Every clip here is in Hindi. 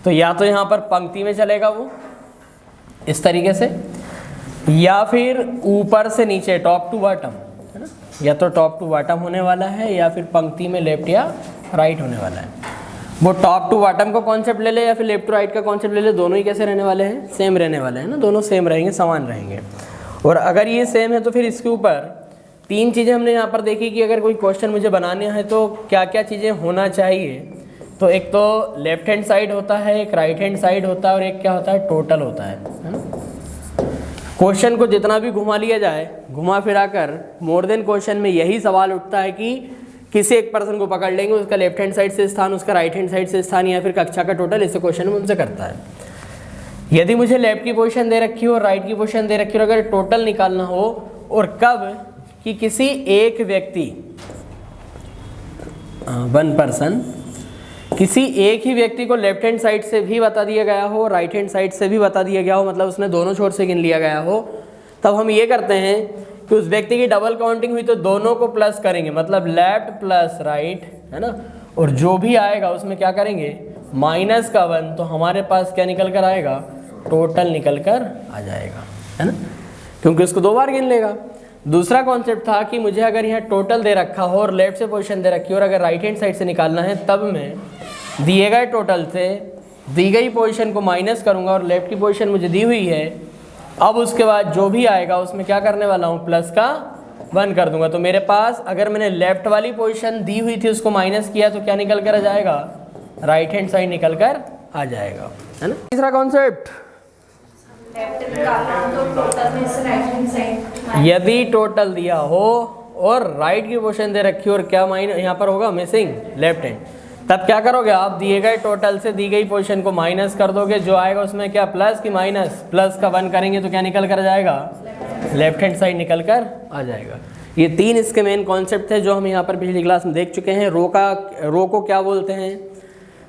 तो या तो यहाँ पर पंक्ति में चलेगा वो इस तरीके से, या फिर ऊपर से नीचे टॉप टू बॉटम, है ना, या तो टॉप टू बॉटम होने वाला है या फिर पंक्ति में लेफ्ट या राइट होने वाला है। वो टॉप टू बॉटम का कॉन्सेप्ट ले ले या फिर लेफ्ट टू राइट का कॉन्सेप्ट ले ले, दोनों ही कैसे रहने वाले हैं, सेम रहने वाले हैं ना, दोनों सेम रहेंगे, समान रहेंगे। और अगर ये सेम है तो फिर इसके ऊपर तीन चीज़ें हमने यहाँ पर देखी कि अगर कोई क्वेश्चन मुझे बनाने हैं तो क्या क्या चीज़ें होना चाहिए। तो एक तो लेफ्ट हैंड साइड होता है, एक राइट हैंड साइड होता है, और एक क्या होता है, टोटल होता है ना। क्वेश्चन को जितना भी घुमा लिया जाए, घुमा फिरा कर मोर देन क्वेश्चन में यही सवाल उठता है कि किसी एक पर्सन को पकड़ लेंगे, उसका लेफ्ट हैंड साइड से स्थान, उसका राइट हैंड साइड से स्थान, या फिर कक्षा का टोटल, इससे क्वेश्चन में उनसे करता है। यदि मुझे लेफ्ट की पोजीशन दे रखी हो और राइट की पोजीशन दे रखी हो, अगर टोटल निकालना हो, और कब कि किसी एक व्यक्ति, वन पर्सन, किसी एक ही व्यक्ति को लेफ्ट हैंड साइड से भी बता दिया गया हो, राइट हैंड साइड से भी बता दिया गया हो, मतलब उसने दोनों छोर से गिन लिया गया हो, तब हम ये करते हैं कि उस व्यक्ति की डबल काउंटिंग हुई तो दोनों को प्लस करेंगे, मतलब लेफ्ट प्लस राइट, है ना, और जो भी आएगा उसमें क्या करेंगे, माइनस का 1, तो हमारे पास क्या निकल कर आएगा, टोटल निकल कर आ जाएगा, है ना, क्योंकि उसको 2 बार गिन लेगा। दूसरा कॉन्सेप्ट था कि मुझे अगर यहाँ टोटल दे रखा हो और लेफ्ट से पोजीशन दे रखी हो और अगर राइट हैंड साइड से निकालना है, तब मैं दिए गए टोटल से दी गई पोजीशन को माइनस करूँगा, और लेफ्ट की पोजीशन मुझे दी हुई है, अब उसके बाद जो भी आएगा उसमें क्या करने वाला हूँ, प्लस का 1 कर दूंगा। तो मेरे पास अगर मैंने लेफ्ट वाली पोजीशन दी हुई थी उसको माइनस किया तो क्या निकल कर आ जाएगा, राइट हैंड साइड निकल कर आ जाएगा, है ना। तीसरा कॉन्सेप्ट, यदि टोटल दिया हो और राइट की पोजीशन दे रखी हो और क्या माइनस यहाँ पर होगा, मिसिंग लेफ्ट हैंड, तब क्या करोगे आप, दिए गए टोटल से दी गई पोजीशन को माइनस कर दोगे, जो आएगा उसमें क्या प्लस की माइनस, प्लस का 1 करेंगे तो क्या निकल कर जाएगा, लेफ्ट हैंड साइड निकल कर आ जाएगा। ये 3 इसके मेन कॉन्सेप्ट थे जो हम यहाँ पर पिछली क्लास में देख चुके हैं। रो को क्या बोलते हैं,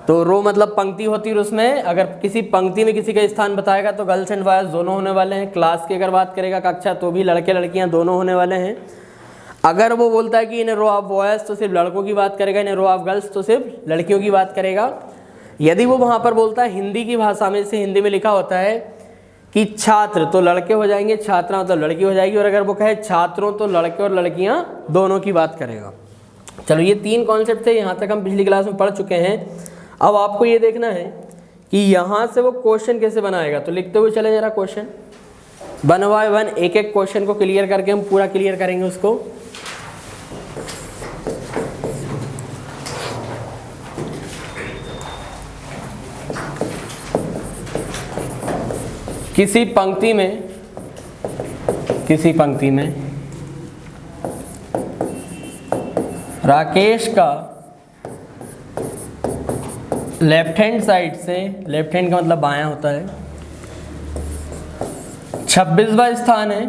तो रो मतलब पंक्ति होती है, और उसमें अगर किसी पंक्ति में किसी का स्थान बताएगा तो गर्ल्स एंड बॉयज दोनों होने वाले हैं। क्लास की अगर बात करेगा कक्षा, तो भी लड़के लड़कियां दोनों होने वाले हैं। अगर वो बोलता है कि इन रो ऑफ बॉयज तो सिर्फ लड़कों की बात करेगा, इन रो ऑफ गर्ल्स तो सिर्फ लड़कियों की बात करेगा। यदि वो वहाँ पर बोलता है हिंदी की भाषा में, से हिंदी में लिखा होता है कि छात्र तो लड़के हो जाएंगे, छात्रा तो लड़की हो जाएगी, और अगर वो कहे छात्रों तो लड़के और लड़कियाँ दोनों की बात करेगा। चलो ये 3 कॉन्सेप्ट थे, यहाँ तक हम पिछली क्लास में पढ़ चुके हैं। अब आपको ये देखना है कि यहाँ से वो क्वेश्चन कैसे बनाएगा, तो लिखते हुए चले जरा क्वेश्चन 1 बाय 1, एक एक क्वेश्चन को क्लियर करके हम पूरा क्लियर करेंगे उसको। किसी पंक्ति में राकेश का लेफ्ट हैंड साइड से, लेफ्ट हैंड का मतलब बायां होता है, 26वां स्थान है,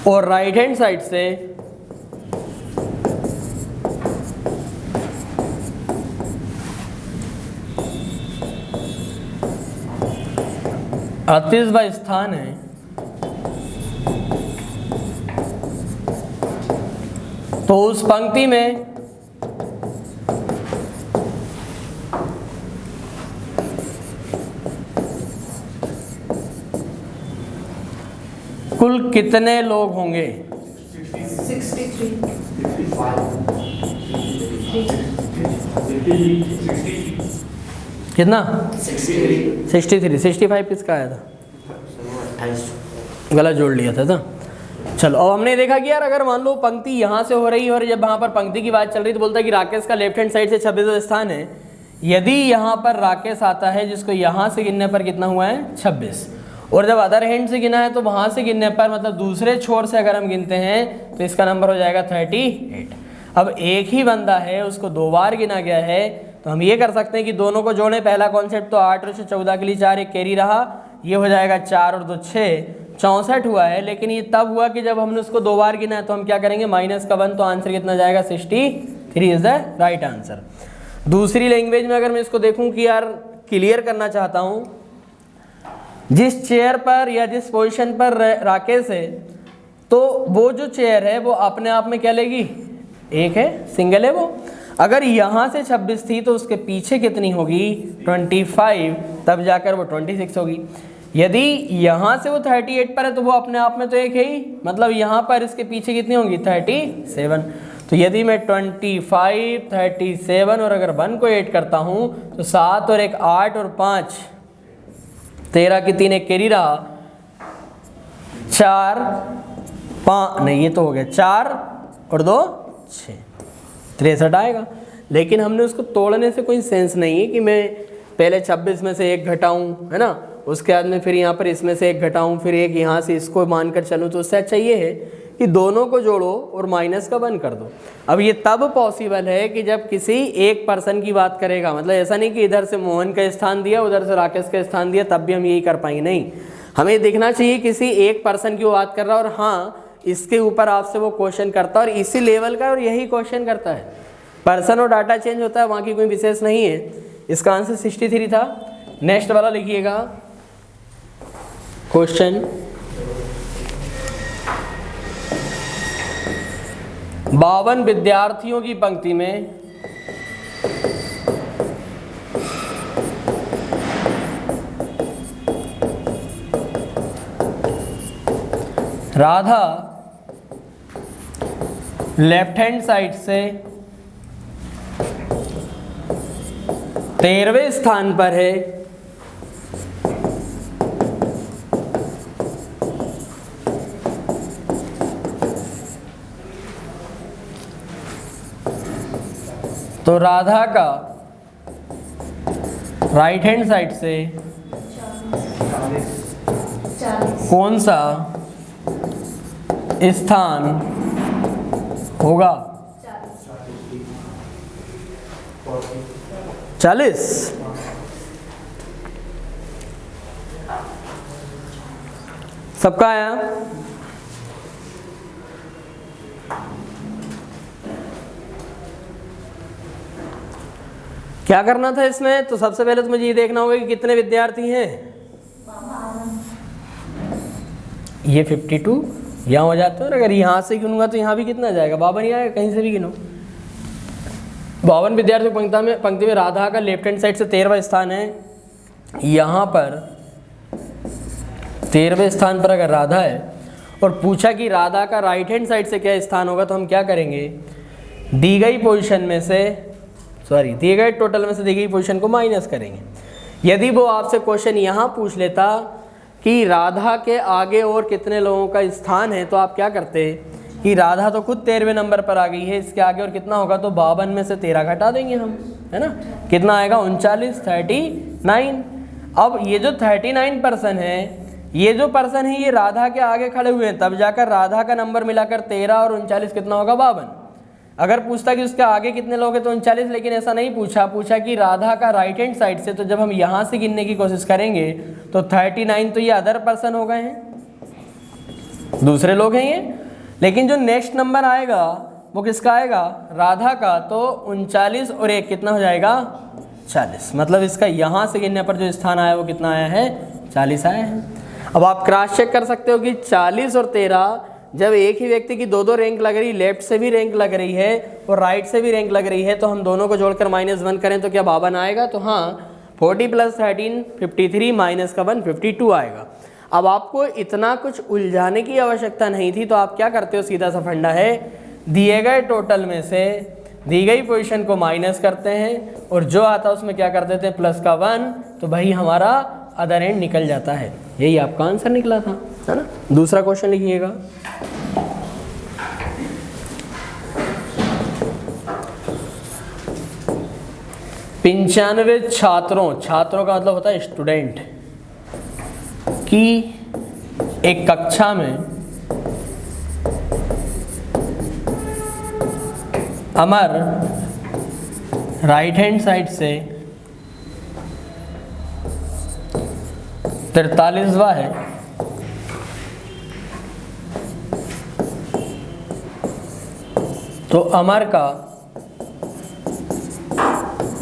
और राइट हैंड साइड से 38वां स्थान है, तो उस पंक्ति में कुल कितने लोग होंगे, 63 कितना 63 65 किसका आया था, गलत जोड़ लिया था। चलो अब हमने देखा कि यार अगर मान लो पंक्ति यहाँ से हो रही है और जब वहाँ पर पंक्ति की बात चल रही तो बोलता है कि राकेश का लेफ्ट हैंड साइड से 26वां स्थान है। यदि यहाँ पर राकेश आता है जिसको यहाँ से गिनने पर कितना हुआ है 26, और जब अदर हैंड से गिना है तो वहाँ से गिनने पर मतलब दूसरे छोर से अगर हम गिनते हैं तो इसका नंबर हो जाएगा 38। अब एक ही बंदा है उसको 2 बार गिना गया है, तो हम ये कर सकते हैं कि दोनों को जोड़ें। पहला कॉन्सेप्ट तो 8 और 14 के लिए 4, एक कैरी रहा, ये हो जाएगा 4 और 2 6, 64 हुआ है। लेकिन ये तब हुआ कि जब हमने उसको 2 बार गिना है, तो हम क्या करेंगे माइनस का 1, तो आंसर कितना जाएगा 63 इज द राइट आंसर। दूसरी लैंग्वेज में अगर मैं इसको देखूं कि यार क्लियर करना चाहता हूं, जिस चेयर पर या जिस पोजीशन पर राकेश है, तो वो जो चेयर है वो अपने आप में क्या लेगी एक है, सिंगल है वो। अगर यहाँ से 26 थी तो उसके पीछे कितनी होगी 25, तब जाकर वो 26 होगी। यदि यहाँ से वो 38 पर है तो वो अपने आप में तो एक है ही, मतलब यहाँ पर इसके पीछे कितनी होंगी 37। तो यदि मैं 25, 37 और अगर 1 को ऐड करता हूँ तो 7 और 1 8 और 5 13 की 3 एक कैरी रहा, 4 5 नहीं ये तो हो गया 4 और 2 6, 63 आएगा। लेकिन हमने उसको तोड़ने से कोई सेंस नहीं है कि मैं पहले 26 में से एक घटाऊं, है ना, उसके बाद में फिर यहाँ पर इसमें से एक घटाऊं, फिर एक यहाँ से इसको मानकर चलूँ। तो उससे अच्छा ये है कि दोनों को जोड़ो और माइनस का 1 कर दो। अब ये तब पॉसिबल है कि जब किसी एक पर्सन की बात करेगा, मतलब ऐसा नहीं कि इधर से मोहन का स्थान दिया उधर से राकेश का स्थान दिया तब भी हम यही कर पाएंगे, नहीं। हमें देखना चाहिए किसी एक पर्सन की वो बात कर रहा है और हाँ इसके ऊपर आपसे वो क्वेश्चन करता है और इसी लेवल का और यही क्वेश्चन करता है। पर्सन और डाटा चेंज होता है, वहाँ की कोई विशेष नहीं है। इसका आंसर 63 था। नेक्स्ट वाला लिखिएगा क्वेश्चन, 52 विद्यार्थियों की पंक्ति में राधा लेफ्ट हैंड साइड से 13वें स्थान पर है, तो राधा का राइट हैंड साइड से कौन सा स्थान होगा 40। सबका आया? क्या करना था इसमें? तो सबसे पहले तो मुझे ये देखना होगा कि कितने विद्यार्थी हैं। ये 52 यहाँ हो जाता है और अगर यहाँ से गिनूंगा तो यहाँ भी कितना जाएगा 52 ही आएगा, कहीं से भी गिनो। 52 विद्यार्थियों पंक्ति में राधा का लेफ्ट हैंड साइड से 13वां स्थान है। यहाँ पर 13वें स्थान पर अगर राधा है और पूछा कि राधा का राइट हैंड साइड से क्या स्थान होगा, तो हम क्या करेंगे, दी गई पोजीशन में से दिए गए टोटल में से दी गई पोजीशन को माइनस करेंगे। यदि वो आपसे क्वेश्चन यहाँ पूछ लेता कि राधा के आगे और कितने लोगों का स्थान है, तो आप क्या करते कि राधा तो खुद 13वें नंबर पर आ गई है, इसके आगे और कितना होगा, तो 52 में से 13 घटा देंगे हम, है ना। कितना आएगा 39, 39। अब ये जो 39% है, ये जो पर्सन है ये राधा के आगे खड़े हुए हैं, तब जाकर राधा का नंबर मिलाकर 13 और 39 कितना होगा 52। अगर पूछता कि उसके आगे कितने लोग हैं तो 39, लेकिन ऐसा नहीं पूछा कि राधा का राइट हैंड साइड से, तो जब हम यहाँ से गिनने की कोशिश करेंगे तो 39 तो ये अदर पर्सन हो गए हैं, दूसरे लोग हैं ये। लेकिन जो नेक्स्ट नंबर आएगा वो किसका आएगा, राधा का, तो 39 और 1 कितना हो जाएगा 40। मतलब इसका यहाँ से गिनने पर जो स्थान आया वो कितना आया है 40 आया है। अब आप क्रॉस चेक कर सकते हो कि 40 और 13 जब एक ही व्यक्ति की 2-2 रैंक लग रही, लेफ्ट से भी रैंक लग रही है और राइट से भी रैंक लग रही है, तो हम दोनों को जोड़कर -1 करें तो क्या 52 आएगा। तो हाँ 40 + 13 53 माइनस का 1 52 आएगा। अब आपको इतना कुछ उलझाने की आवश्यकता नहीं थी, तो आप क्या करते हो, सीधा सा फंडा है, दिए गए टोटल में से दी गई पोजीशन को माइनस करते हैं और जो आता है उसमें क्या कर देते हैं प्लस का 1, तो भाई हमारा अदर एंड निकल जाता है। यही आपका आंसर निकला था, है ना। दूसरा क्वेश्चन लिखिएगा, $95 छात्रों का मतलब होता है स्टूडेंट की एक कक्षा में अमर राइट हैंड साइड से 43वां है, तो अमर का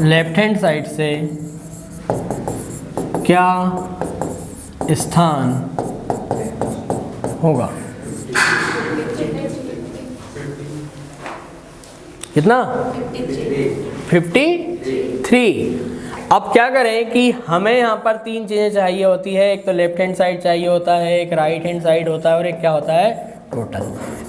लेफ्ट हैंड साइड से क्या स्थान होगा। कितना 53। अब क्या करें कि हमें यहाँ पर तीन चीज़ें चाहिए होती है, एक तो लेफ्ट हैंड साइड चाहिए होता है, एक राइट हैंड साइड होता है और एक क्या होता है टोटल।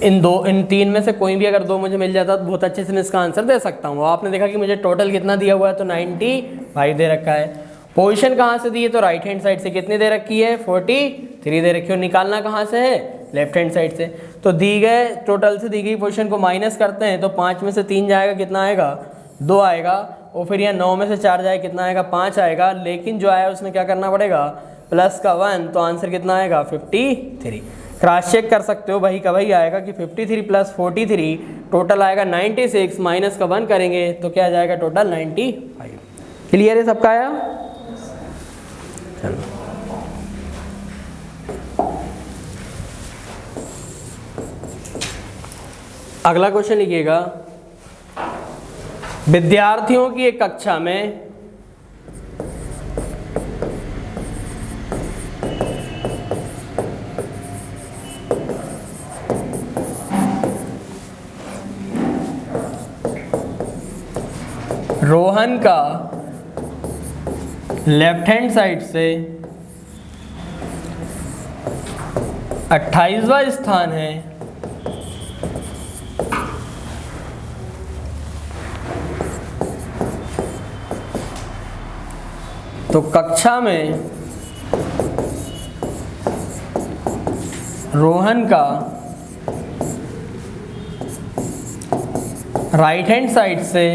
इन तीन में से कोई भी अगर दो मुझे मिल जाता तो बहुत अच्छे से मैं इसका आंसर दे सकता हूँ। आपने देखा कि मुझे टोटल कितना दिया हुआ है, तो 95 दे रखा है। पोजीशन कहाँ से दी है, तो राइट हैंड साइड से कितनी दे रखी है 43 दे रखी है। और निकालना कहाँ से है, लेफ्ट हैंड साइड से। तो दी गए टोटल से दी गई पोजीशन को माइनस करते हैं तो 5 में से 3 जाएगा, कितना आएगा 2 आएगा। और फिर यहाँ 9 में से 4 जाए, कितना आएगा 5 आएगा। लेकिन जो आया उसमें क्या करना पड़ेगा, प्लस का 1, तो आंसर कितना आएगा 53। क्रॉस चेक कर सकते हो, वही का वही आएगा कि 53 प्लस 43 टोटल आएगा 96, माइनस का 1 करेंगे तो क्या आ जाएगा टोटल 95। क्लियर है सबका आया। चलो अगला क्वेश्चन लिखिएगा। विद्यार्थियों की एक कक्षा में रोहन का लेफ्ट हैंड साइड से 28वां स्थान है, तो कक्षा में रोहन का राइट हैंड साइड से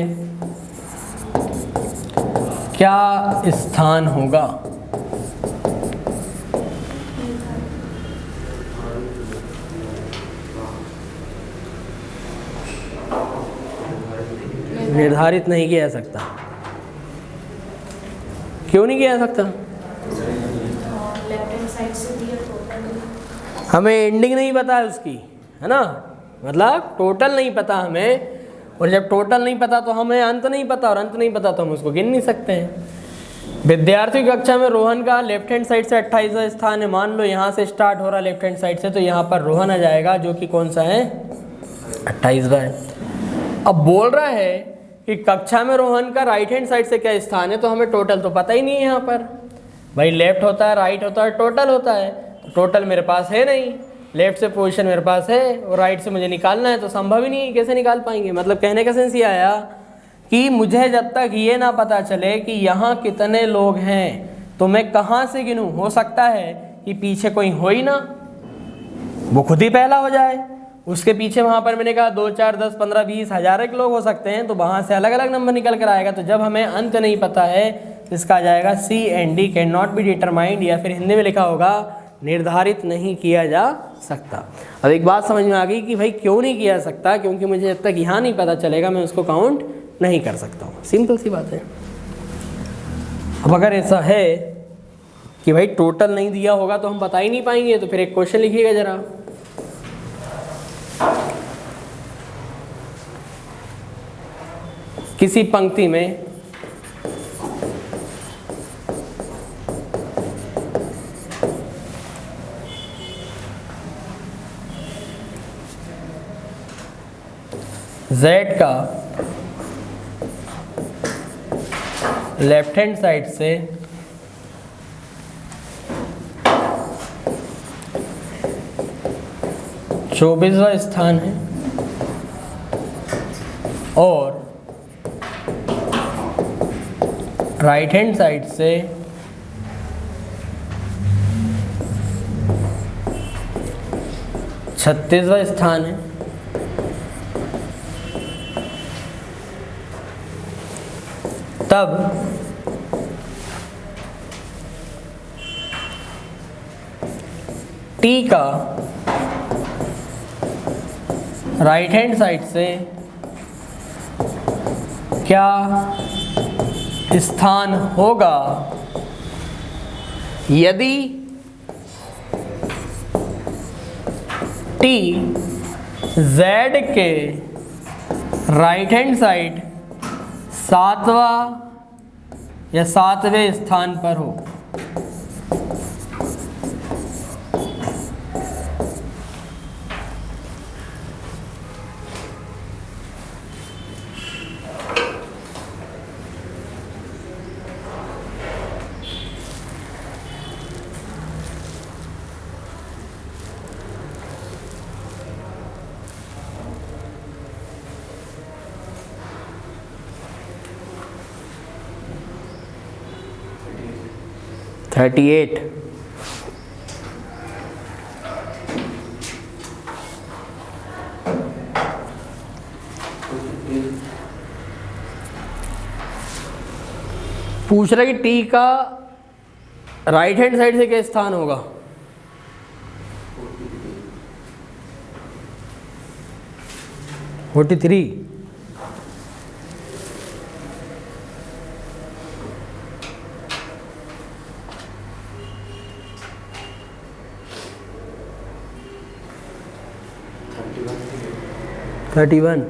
क्या स्थान होगा। निर्धारित नहीं किया जा सकता। क्यों नहीं किया जा सकता, हमें एंडिंग नहीं पता है उसकी, है ना, मतलब टोटल नहीं पता हमें। और जब टोटल नहीं पता तो हमें अंत नहीं पता, और अंत नहीं पता तो हम उसको गिन नहीं सकते हैं। विद्यार्थी की कक्षा में रोहन का लेफ्ट हैंड साइड से 28वां स्थान है। मान लो यहाँ से स्टार्ट हो रहा लेफ्ट हैंड साइड से, तो यहाँ पर रोहन आ जाएगा जो कि कौन सा है 28वां है। अब बोल रहा है कि कक्षा में रोहन का राइट हैंड साइड से क्या स्थान है, तो हमें टोटल तो पता ही नहीं है। यहाँ पर भाई लेफ्ट होता है, राइट होता है, टोटल होता है। तो टोटल मेरे पास है नहीं, लेफ्ट से पोजीशन मेरे पास है और राइट से मुझे निकालना है, तो संभव ही नहीं है, कैसे निकाल पाएंगे। मतलब कहने का सेंस ये आया कि मुझे जब तक ये ना पता चले कि यहाँ कितने लोग हैं तो मैं कहाँ से गिनूँ। हो सकता है कि पीछे कोई हो ही ना, वो खुद ही पहला हो जाए। उसके पीछे वहाँ पर मैंने कहा 2, 4, 10, 15, 20 हजार एक लोग हो सकते हैं, तो वहाँ से अलग अलग नंबर निकल कर आएगा। तो जब हमें अंत नहीं पता है तो इसका आ जाएगा C and D can not be determined, या फिर हिंदी में लिखा होगा निर्धारित नहीं किया जा सकता। अब एक बात समझ में आ गई कि भाई क्यों नहीं किया जा सकता, क्योंकि मुझे जब तक यहाँ नहीं पता चलेगा मैं उसको काउंट नहीं कर सकता हूँ। सिंपल सी बात है। अब अगर ऐसा है कि भाई टोटल नहीं दिया होगा तो हम बता ही नहीं पाएंगे, तो फिर एक क्वेश्चन लिखिएगा जरा। किसी पंक्ति में Z का लेफ्ट हैंड साइड से 24वां स्थान है और राइट हैंड साइड से 36वां स्थान है, तब T का राइट हैंड साइड से क्या स्थान होगा यदि T Z के राइट हैंड साइड 7वां या 7वें स्थान पर हो। 38। पूछ रहा है कि टी का राइट हैंड साइड से क्या स्थान होगा? 43। Thirty one.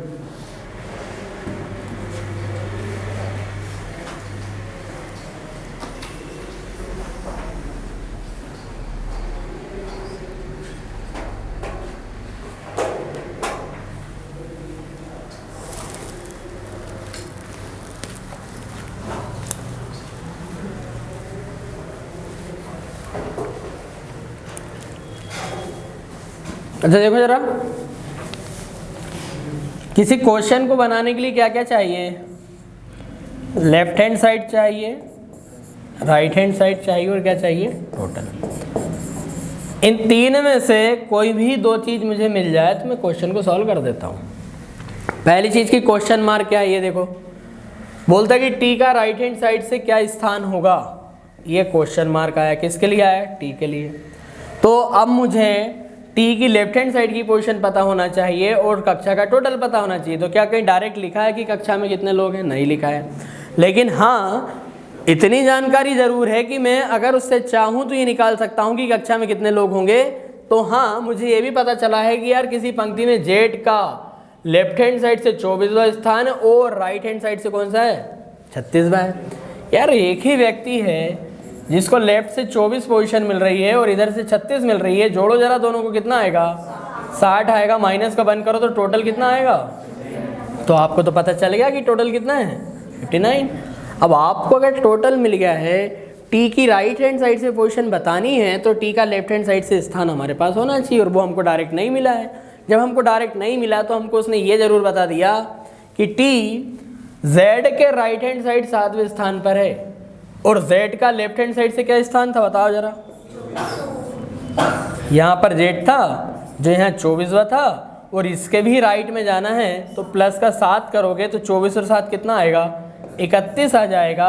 अच्छा देखो जरा, किसी क्वेश्चन को बनाने के लिए क्या क्या चाहिए? लेफ्ट हैंड साइड चाहिए, राइट हैंड साइड चाहिए और क्या चाहिए? टोटल। इन तीन में से कोई भी दो चीज़ मुझे मिल जाए तो मैं क्वेश्चन को सॉल्व कर देता हूँ। पहली चीज़ की क्वेश्चन मार्क क्या है, ये देखो, बोलता है कि टी का राइट हैंड साइड से क्या स्थान होगा। ये क्वेश्चन मार्क आया, किसके लिए आया? टी के लिए। तो अब मुझे टी की लेफ्ट हैंड साइड की पोजीशन पता होना चाहिए और कक्षा का टोटल पता होना चाहिए। तो क्या कहीं डायरेक्ट लिखा है कि कक्षा में कितने लोग हैं? नहीं लिखा है। लेकिन हाँ, इतनी जानकारी ज़रूर है कि मैं अगर उससे चाहूँ तो ये निकाल सकता हूँ कि कक्षा में कितने लोग होंगे। तो हाँ, मुझे ये भी पता चला है कि यार किसी पंक्ति में जेड का लेफ्ट हैंड साइड से 24वां स्थान और राइट हैंड साइड से कौन सा है? 36वां है। यार एक ही व्यक्ति है जिसको लेफ्ट से 24 पोजीशन मिल रही है और इधर से 36 मिल रही है। जोड़ो जरा दोनों को, कितना आएगा? 60 आएगा। माइनस का बंद करो तो टोटल कितना आएगा? तो आपको तो पता चल गया कि टोटल कितना है? 59। अब आपको अगर टोटल मिल गया है, टी की राइट हैंड साइड से पोजीशन बतानी है तो टी का लेफ्ट हैंड साइड से स्थान हमारे पास होना चाहिए और वो हमको डायरेक्ट नहीं मिला है। जब हमको डायरेक्ट नहीं मिला तो हमको उसने ये ज़रूर बता दिया कि टी जेड के राइट हैंड साइड 7वें स्थान पर है और z का लेफ्ट हैंड साइड से क्या स्थान था? बताओ जरा। यहाँ पर z था जो यहाँ 24वां था और इसके भी राइट में जाना है तो प्लस का 7 करोगे तो 24 और 7 कितना आएगा? 31 आ जाएगा।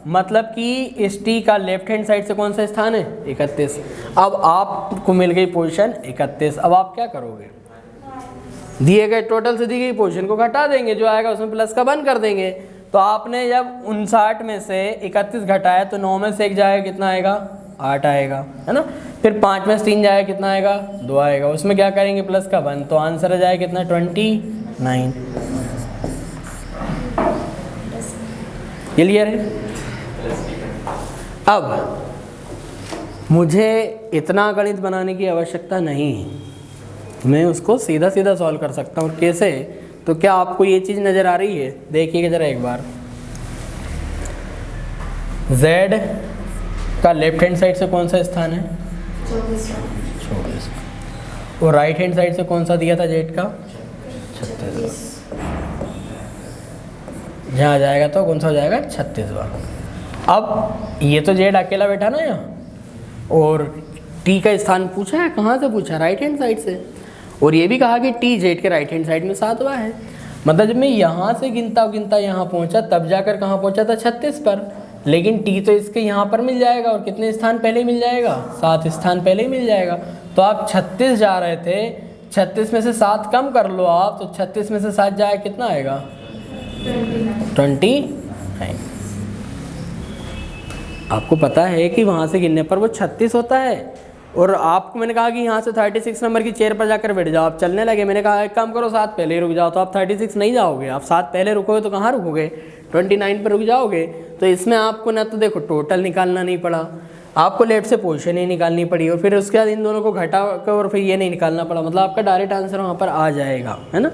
मतलब कि इस टी का लेफ्ट हैंड साइड से कौन सा स्थान है? 31। अब आपको मिल गई पोजीशन 31। अब आप क्या करोगे? दिए गए टोटल से दी गई पोजीशन को घटा देंगे, जो आएगा उसमें प्लस का 1 कर देंगे। तो आपने जब 59 में से 31 घटाया तो 9 में से 1 जाएगा, कितना आएगा? 8 आएगा, है ना। फिर 5 में से 3 जाएगा, कितना आएगा? 2 आएगा। उसमें क्या करेंगे? प्लस का 1। तो आंसर आ जाएगा कितना? 29। क्लियर है? अब मुझे इतना गणित बनाने की आवश्यकता नहीं है, मैं उसको सीधा सीधा सॉल्व कर सकता हूँ। कैसे? तो क्या आपको ये चीज़ नज़र आ रही है? देखिएगा ज़रा एक बार। z का लेफ्ट हैंड साइड से कौन सा स्थान है? 24। और राइट हैंड साइड से कौन सा दिया था z का? 36। जहाँ जाएगा तो कौन सा हो जाएगा? 36वां। अब ये तो z अकेला बैठा ना यहाँ, और t का स्थान पूछा है, कहाँ से पूछा? राइट हैंड साइड से। और ये भी कहा कि टी जेड के राइट हैंड साइड में 7वां है। मतलब जब मैं यहाँ से गिनता यहाँ पहुँचा तब जाकर कहाँ पहुँचा था? 36 पर। लेकिन टी तो इसके यहाँ पर मिल जाएगा और कितने स्थान पहले मिल जाएगा? 7 स्थान पहले ही मिल जाएगा। तो आप 36 जा रहे थे, 36 में से 7 कम कर लो आप, तो 36 में से 7 जाए कितना आएगा? 29। आपको पता है कि वहाँ से गिनने पर वो 36 होता है। और आपको मैंने कहा कि यहाँ से 36 नंबर की चेयर पर जाकर बैठ जाओ। आप चलने लगे, मैंने कहा एक काम करो 7 पहले ही रुक जाओ। तो आप 36 नहीं जाओगे, आप 7 पहले रुकोगे तो कहाँ रुकोगे? 29 पर रुक जाओगे। तो इसमें आपको ना तो देखो टोटल निकालना नहीं पड़ा, आपको लेफ्ट से पोजीशन ही निकालनी पड़ी और फिर उसके बाद इन दोनों को घटा कर और फिर ये नहीं निकालना पड़ा। मतलब आपका डायरेक्ट आंसर वहाँ पर आ जाएगा, है ना।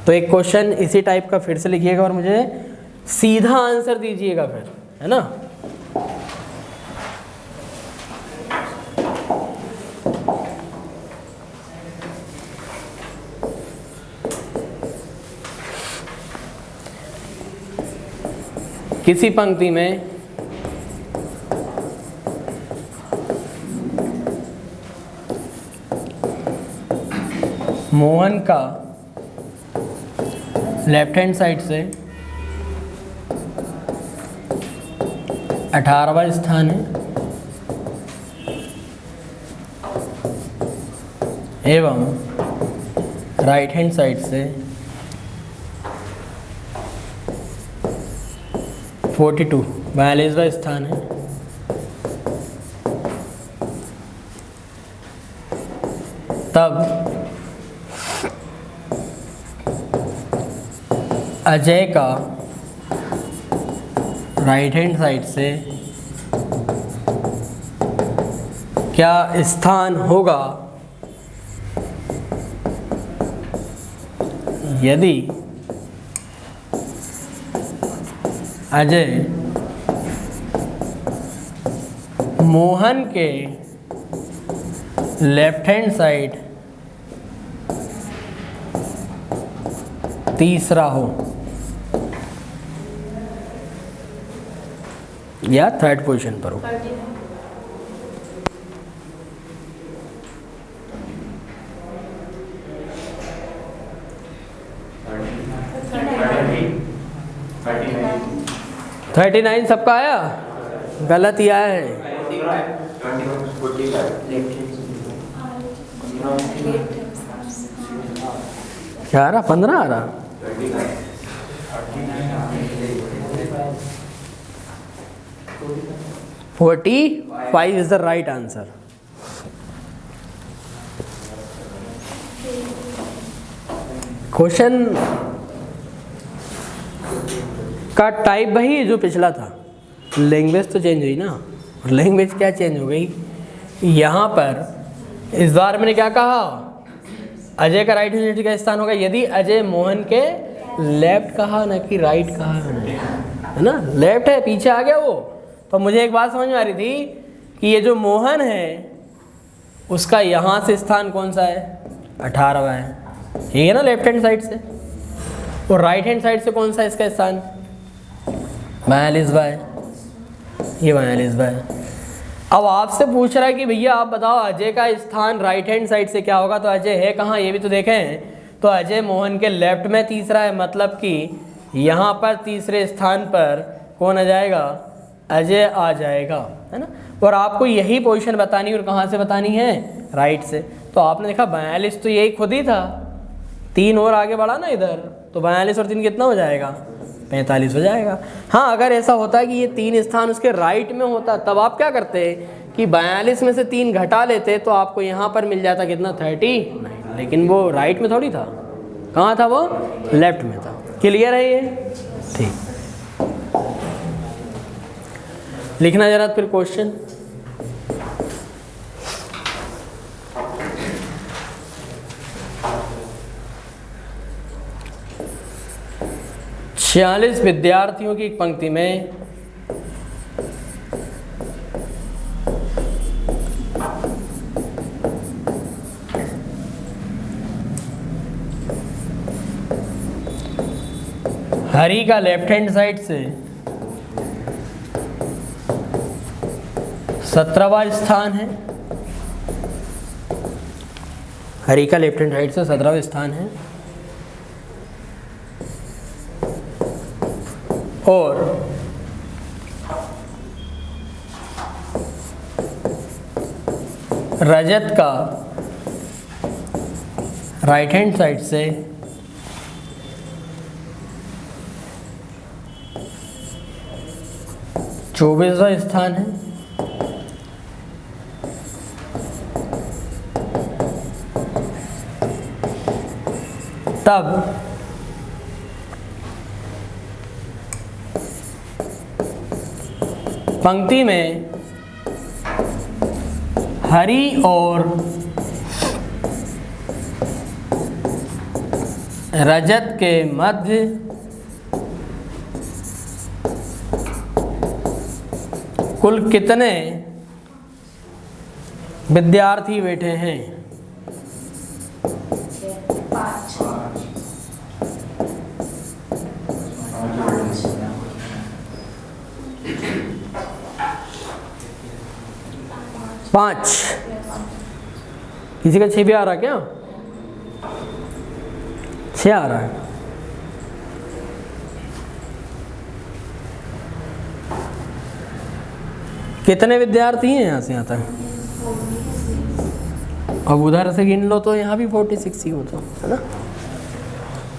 तो एक क्वेश्चन इसी टाइप का फिर से लिखिएगा और मुझे सीधा आंसर दीजिएगा फिर, है ना। किसी पंक्ति में मोहन का लेफ्ट हैंड साइड से 18वां स्थान है एवं राइट हैंड साइड से 42वां स्थान है। तब अजय का राइट हैंड साइड से क्या स्थान होगा यदि अजय मोहन के लेफ्ट हैंड साइड तीसरा हो या थर्ड पोजीशन पर हो। थर्टी 39 सबका आया, गलत ही आया है। क्या आ रहा? 15 आ रहा। 45 is the right answer. Question का टाइप वही जो पिछला था, लैंग्वेज तो चेंज हुई ना। लैंग्वेज क्या चेंज हो गई? यहाँ पर इस बार मैंने क्या कहा, अजय का राइट हैंड का स्थान होगा यदि अजय मोहन के लेफ्ट कहा, ना कि राइट कहा, है ना। लेफ्ट है, पीछे आ गया वो। तो मुझे एक बात समझ में आ रही थी कि ये जो मोहन है उसका यहाँ से स्थान कौन सा है? 18वां है, ये है ना लेफ्ट हैंड साइड से। और राइट हैंड साइड से कौन सा इसका स्थान? 42वां है, ये 42वां है। अब आपसे पूछ रहा है कि भैया आप बताओ अजय का स्थान राइट हैंड साइड से क्या होगा, तो अजय है कहाँ ये भी तो देखें। तो अजय मोहन के लेफ्ट में तीसरा है, मतलब कि यहाँ पर तीसरे स्थान पर कौन आ जाएगा? अजय आ जाएगा, है ना। और आपको यही पोजीशन बतानी, और कहाँ से बतानी है? राइट से। तो आपने देखा 42 तो यही खुद ही था, 3 और आगे बढ़ा ना इधर, तो 42 और 3 कितना हो जाएगा? 45 हो जाएगा। हाँ, अगर ऐसा होता है कि ये 3 स्थान उसके राइट में होता, तब आप क्या करते कि 42 में से 3 घटा लेते, तो आपको यहाँ पर मिल जाता कितना? 30। लेकिन वो राइट में थोड़ी था, कहाँ था वो? लेफ्ट में था। क्लियर है ये? ठीक, लिखना जरा फिर क्वेश्चन। छियालीस विद्यार्थियों की एक पंक्ति में हरि का लेफ्ट हैंड साइड से 17वां स्थान है। हरि का लेफ्ट हैंड साइड से 17वां स्थान है। और रजत का राइट हैंड साइड से 24वां स्थान है। तब पंक्ति में हरि और रजत के मध्य कुल कितने विद्यार्थी बैठे हैं? 5। किसी का 6 भी आ रहा क्या? 6 आ रहा है। कितने विद्यार्थी हैं यहाँ से यहाँ तक? अब उधर से गिन लो तो यहाँ भी 46 ही होता है ना।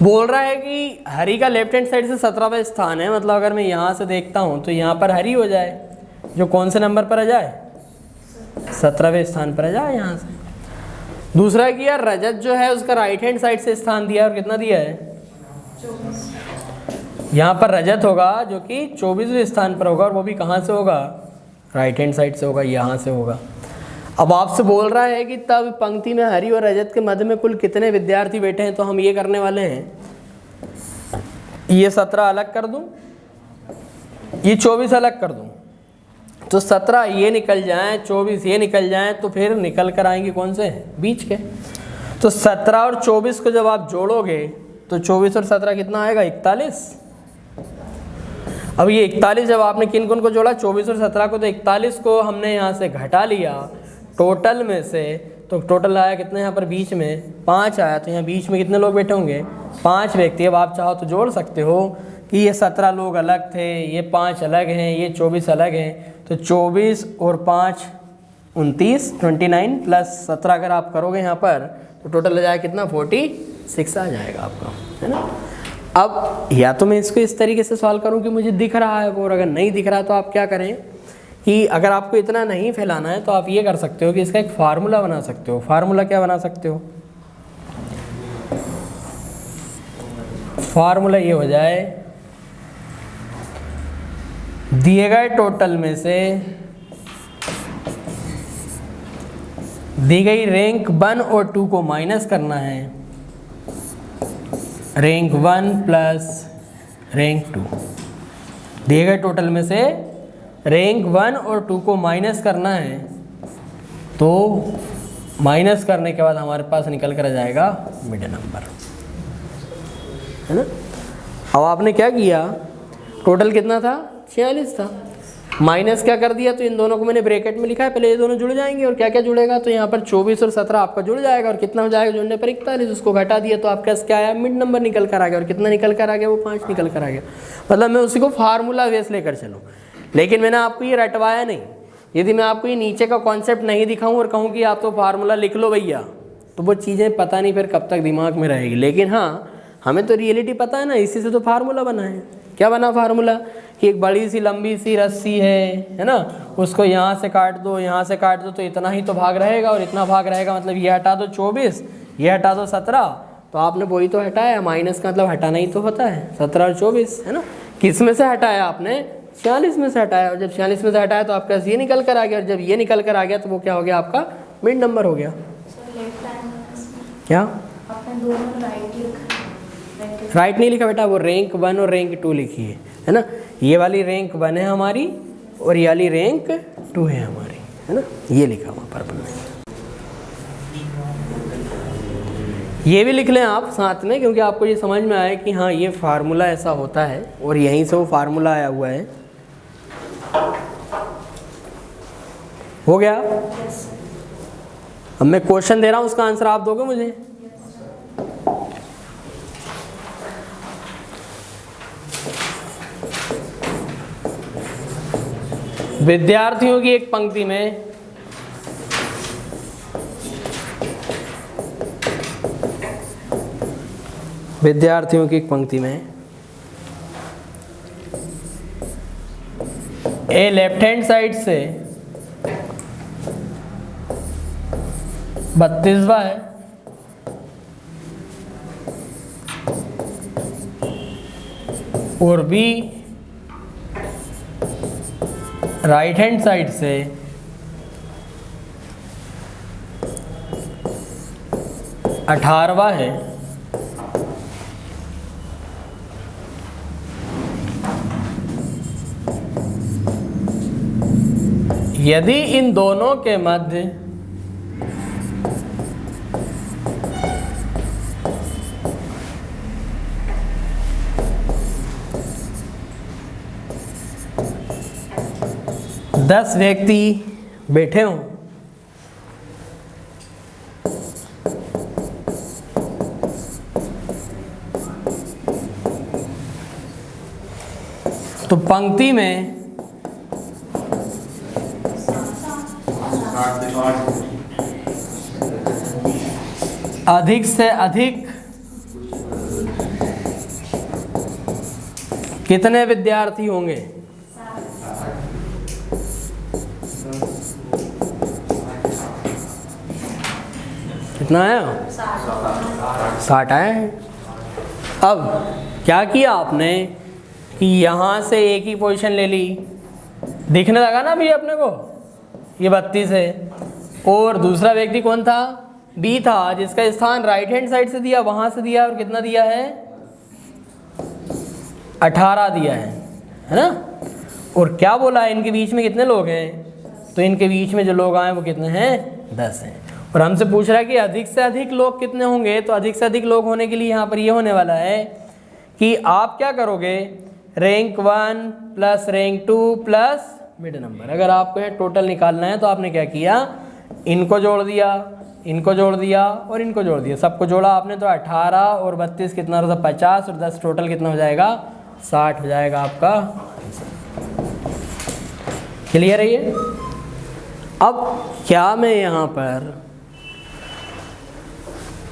बोल रहा है कि हरी का लेफ्ट हैंड साइड से 17वां स्थान है, मतलब अगर मैं यहाँ से देखता हूँ तो यहाँ पर हरी हो जाए, जो कौन से नंबर पर आ जाए? 17वें स्थान पर आ जाए यहाँ से। दूसरा कि यार रजत जो है उसका राइट हैंड साइड से स्थान दिया और कितना दिया है? 24। यहाँ पर रजत होगा जो कि 24वें स्थान पर होगा, और वो भी कहाँ से होगा? राइट हैंड साइड से होगा, यहाँ से होगा। अब आपसे बोल रहा है कि तब पंक्ति में हरी और रजत के मध्य में कुल कितने विद्यार्थी बैठे हैं, तो हम ये करने वाले हैं, ये 17 अलग कर दूं, ये 24 अलग कर दूं, तो 17 ये निकल जाएं, 24 ये निकल जाएं, तो फिर निकल कर आएंगे कौन से? बीच के। तो 17 और 24 को जब आप जोड़ोगे तो 24 और 17 कितना आएगा? 41। अब ये 41 जब आपने किन किन को जोड़ा? 24 और 17 को, तो 41 को हमने यहाँ से घटा लिया टोटल में से, तो टोटल आया कितना यहाँ पर? बीच में 5 आया। तो यहाँ बीच में कितने लोग बैठे होंगे? 5 व्यक्ति। अब आप चाहो तो जोड़ सकते हो कि ये 17 लोग अलग थे, ये 5 अलग हैं, ये 24 अलग हैं, तो 24 और 5 29, 29 प्लस 17 अगर आप करोगे यहाँ पर तो टोटल आ जाएगा कितना? 46 आ जाएगा आपका, है ना। अब या तो मैं इसको इस तरीके से सॉल्व करूँ कि मुझे दिख रहा है वो, और अगर नहीं दिख रहा है तो आप क्या करें कि अगर आपको इतना नहीं फैलाना है तो आप ये कर सकते हो कि इसका एक फार्मूला बना सकते हो। फार्मूला क्या बना सकते हो? फार्मूला ये हो जाए, दिए गए टोटल में से दी गई रैंक 1 और 2 को माइनस करना है, रैंक 1 प्लस रैंक 2। दिए गए टोटल में से रैंक 1 और 2 को माइनस करना है, तो माइनस करने के बाद हमारे पास निकल कर आ जाएगा मिड नंबर, है ना। अब आपने क्या किया? टोटल कितना था? 46 था। माइनस क्या कर दिया? तो इन दोनों को मैंने ब्रैकेट में लिखा है, पहले ये दोनों जुड़ जाएंगे, और क्या क्या जुड़ेगा? तो यहाँ पर 24 और 17 आपका जुड़ जाएगा, और कितना हो जाएगा जुड़ने पर? 41। उसको घटा दिया तो आपका क्या आया? मिड नंबर निकल कर आ गया। और कितना निकल कर आ गया? वो 5 निकल कर आ गया। मतलब मैं उसी को फार्मूला बेस लेकर चलूँ, लेकिन मैंने आपको ये रटवाया नहीं। यदि मैं आपको ये नीचे का कॉन्सेप्ट नहीं दिखाऊँ और कहूँ कि आप तो फार्मूला लिख लो भैया, तो वो चीज़ें पता नहीं फिर कब तक दिमाग में रहेगी। लेकिन हाँ, हमें तो रियलिटी पता है ना, इसी से तो फार्मूला बना है। क्या बना फार्मूला? कि एक बड़ी सी लंबी सी रस्सी है ना, उसको यहाँ से काट दो, यहाँ से काट दो, तो इतना ही तो भाग रहेगा, और इतना भाग रहेगा मतलब ये हटा दो 24, ये हटा दो 17, तो आपने वही तो हटाया। माइनस का मतलब हटाना ही तो होता है, 17 और 24, है ना। किस में से हटाया आपने? 46 में से हटाया, और जब 46 में से हटाया तो आपका ये निकल कर आ गया, और जब ये निकल कर आ गया तो वो क्या हो गया? आपका मिड नंबर हो गया। क्या राइट नहीं लिखा बेटा? वो रैंक 1 और रैंक 2 लिखी है ना। ये वाली रैंक 1 है हमारी, और ये वाली रैंक 2 है हमारी, है ना। ये लिखा हुआ पर्पल में, ये भी लिख लें आप साथ में, क्योंकि आपको ये समझ में आए कि हाँ ये फार्मूला ऐसा होता है, और यहीं से वो फार्मूला आया हुआ है। हो गया? अब मैं क्वेश्चन दे रहा हूँ, उसका आंसर आप दोगे मुझे? विद्यार्थियों की एक पंक्ति में ए लेफ्ट हैंड साइड से 32वां है, और बी राइट हैंड साइड से 18वां है, यदि इन दोनों के मध्य दस व्यक्ति बैठे हों, तो पंक्ति में अधिक से अधिक कितने विद्यार्थी होंगे? कितना आया? 60 आया है। अब क्या किया आपने कि यहाँ से एक ही पोजीशन ले ली, दिखने लगा ना अभी अपने को ये 32 है, और दूसरा व्यक्ति कौन था? बी था, जिसका स्थान राइट हैंड साइड से दिया, वहाँ से दिया, और कितना दिया है? 18 दिया है ना। और क्या बोला है, इनके बीच में कितने लोग हैं? तो इनके बीच में जो लोग आए वो कितने हैं? 10 हैं। और हमसे पूछ रहा है कि अधिक से अधिक लोग कितने होंगे। तो अधिक से अधिक लोग होने के लिए यहाँ पर ये होने वाला है कि आप क्या करोगे, rank 1 plus rank 2 plus mid number. अगर आपको ये टोटल निकालना है तो आपने क्या किया, इनको जोड़ दिया, इनको जोड़ दिया और इनको जोड़ दिया, सबको जोड़ा आपने। तो 18 और 32 कितना होता है? 50, और 10 टोटल कितना हो जाएगा? 60 हो जाएगा आपका। क्लियर है ये? अब क्या मैं यहाँ पर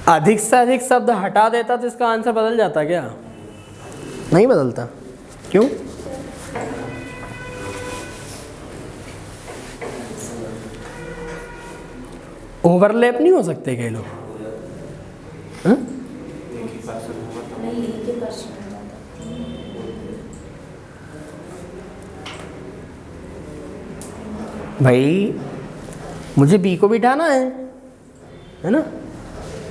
अधिक से अधिक शब्द हटा देता तो इसका आंसर बदल जाता क्या? नहीं बदलता। क्यों? ओवरलैप नहीं हो सकते कई लोग? भाई मुझे बी को बिठाना है ना,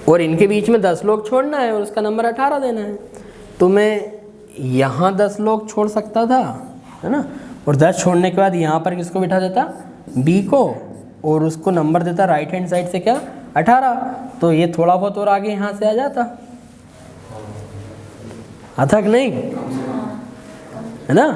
और इनके बीच में 10 लोग छोड़ना है और उसका नंबर 18 देना है। तो मैं यहाँ 10 लोग छोड़ सकता था, है ना, और 10 छोड़ने के बाद यहाँ पर किसको बिठा देता? बी को, और उसको नंबर देता राइट हैंड साइड से क्या? 18। तो ये थोड़ा बहुत और आगे यहाँ से आ जाता, आता कि नहीं, है ना।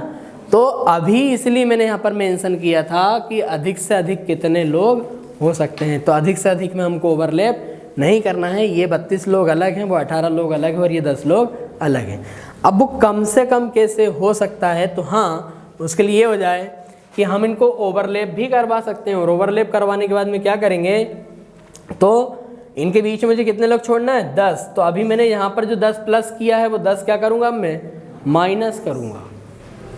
तो अभी इसलिए मैंने यहाँ पर मेंशन किया था कि अधिक से अधिक कितने लोग हो सकते हैं। तो अधिक से अधिक में हमको ओवरलैप नहीं करना है। ये 32 लोग अलग हैं, वो 18 लोग अलग हैं, और ये 10 लोग अलग हैं। अब वो कम से कम कैसे हो सकता है? तो हाँ, उसके लिए ये हो जाए कि हम इनको ओवरलैप भी करवा सकते हैं, और ओवरलैप करवाने के बाद में क्या करेंगे, तो इनके बीच में मुझे कितने लोग छोड़ना है? 10। तो अभी मैंने यहाँ पर जो 10 प्लस किया है वो 10 क्या करूँगा? मैं माइनस करूँगा।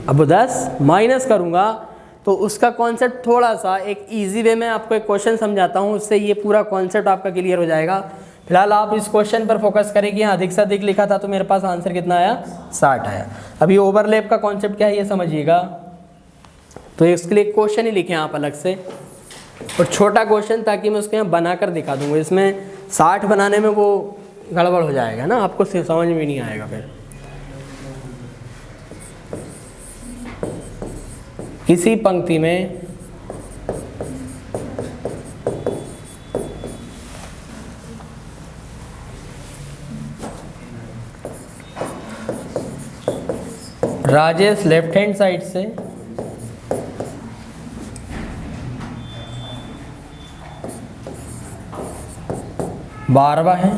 अब वो 10 माइनस करूँगा, तो उसका कॉन्सेप्ट थोड़ा सा एक इजी वे में आपको एक क्वेश्चन समझाता हूँ, उससे ये पूरा कॉन्सेप्ट आपका क्लियर हो जाएगा। फिलहाल आप इस क्वेश्चन पर फोकस करें कि यहाँ अधिक से अधिक लिखा था तो मेरे पास आंसर कितना आया? 60 आया। अभी ओवरलैप का कॉन्सेप्ट क्या है ये समझिएगा। तो इसके लिए क्वेश्चन ही लिखे आप अलग से, और छोटा क्वेश्चन, ताकि मैं उसके यहाँ बना कर दिखा दूँगा। इसमें 60 बनाने में वो गड़बड़ हो जाएगा ना, आपको समझ में नहीं आएगा। फिर किसी पंक्ति में राजेश लेफ्ट हैंड साइड से बारहवा है,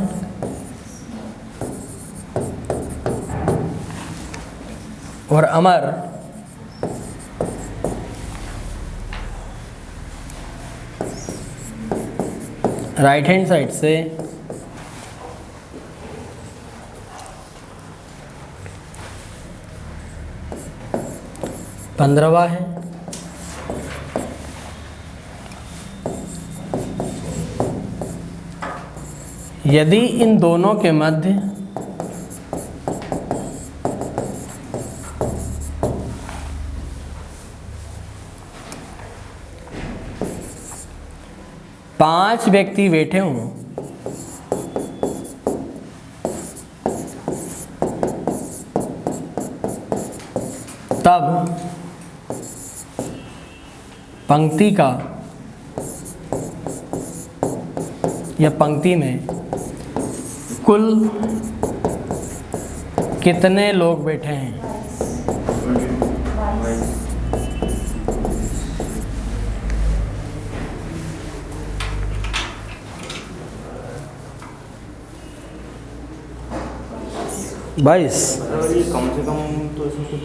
और अमर राइट हैंड साइड से 15वां है। यदि इन दोनों के मध्य पांच व्यक्ति बैठे हों तब पंक्ति का या पंक्ति में कुल कितने लोग बैठे हैं? बाईस। कम से कम तो इसमें कुछ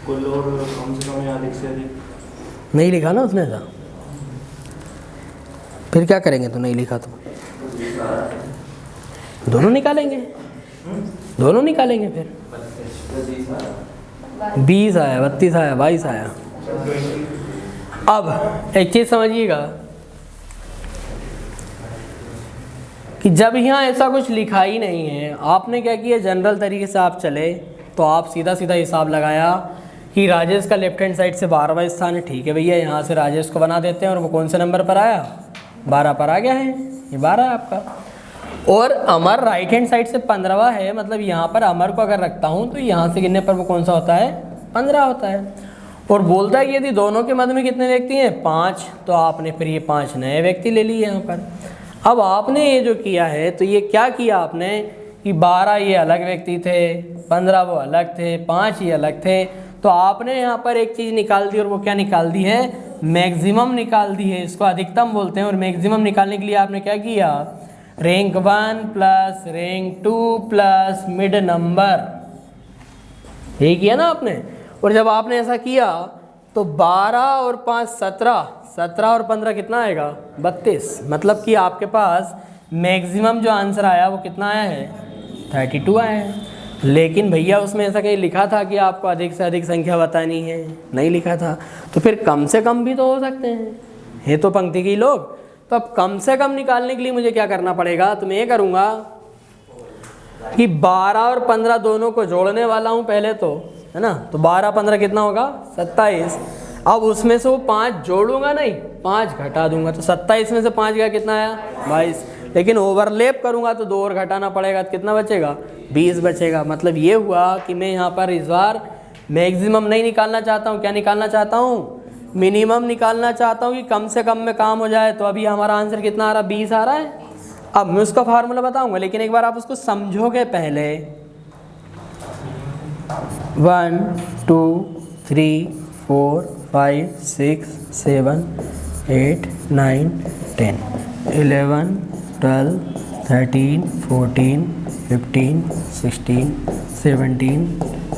कुल और कम से कम या अधिक से अधिक नहीं लिखा ना उसने ऐसा, फिर क्या करेंगे? तो नहीं लिखा तो दोनों निकालेंगे, दोनों निकालेंगे फिर 20 आया, 32 आया, 22 आया। अब एक चीज़ समझिएगा कि जब यहाँ ऐसा कुछ लिखा ही नहीं है, आपने क्या किया, जनरल तरीके से आप चले तो आप सीधा सीधा हिसाब लगाया कि राजेश का लेफ्ट हैंड साइड से 12वां स्थान है। ठीक है भैया, यहाँ से राजेश को बना देते हैं, और वो कौन से नंबर पर आया? 12 पर आ गया है, ये 12 है आपका। और अमर राइट हैंड साइड से 15वां है, मतलब यहाँ पर अमर को अगर रखता हूँ तो यहाँ से गिनने पर वो कौन सा होता है? 15 होता है। और बोलता है कि यदि दोनों के मध्य में कितने व्यक्ति हैं? 5, तो आपने फिर ये 5 नए व्यक्ति ले लिए यहाँ पर। अब आपने ये जो किया है, तो ये क्या किया आपने कि 12 ये अलग व्यक्ति थे, 15 वो अलग थे, 5 ये अलग थे, तो आपने यहाँ पर एक चीज़ निकाल दी, और वो क्या निकाल दी है? मैक्सिमम निकाल दी है। इसको अधिकतम बोलते हैं। और मैक्सिमम निकालने के लिए आपने क्या किया? Rank 1 plus rank 2 plus mid number, यही किया ना आपने। और जब आपने ऐसा किया तो 12 और 5 17, 17 और 15 कितना आएगा? 32। मतलब कि आपके पास मैक्सिमम जो आंसर आया वो कितना आया है? 32 आया है। लेकिन भैया उसमें ऐसा कहीं लिखा था कि आपको अधिक से अधिक संख्या बतानी है? नहीं लिखा था। तो फिर कम से कम भी तो हो सकते हैं, ये तो पंक्ति के लोग। तो अब कम से कम निकालने के लिए मुझे क्या करना पड़ेगा? तो मैं ये करूँगा कि 12 और 15 दोनों को जोड़ने वाला हूँ पहले तो, है ना। तो 12 15 कितना होगा? 27। अब उसमें से वो 5 जोड़ूंगा नहीं, 5 घटा दूंगा, तो 27 में से 5 गया, कितना आया? 22। लेकिन ओवरलैप करूंगा तो 2 और घटाना पड़ेगा, तो कितना बचेगा? 20 बचेगा। मतलब ये हुआ कि मैं यहाँ पर इस बार मैक्सिमम नहीं निकालना चाहता हूँ। क्या निकालना चाहता हूँ? मिनिमम निकालना चाहता हूँ कि कम से कम में काम हो जाए। तो अभी हमारा आंसर कितना आ रहा? 20 आ रहा है। अब मैं उसका फार्मूला बताऊंगा, लेकिन एक बार आप उसको समझोगे पहले। 1 2 3 4 5 6 7 8 9 10 11 12 13 14 15 16 17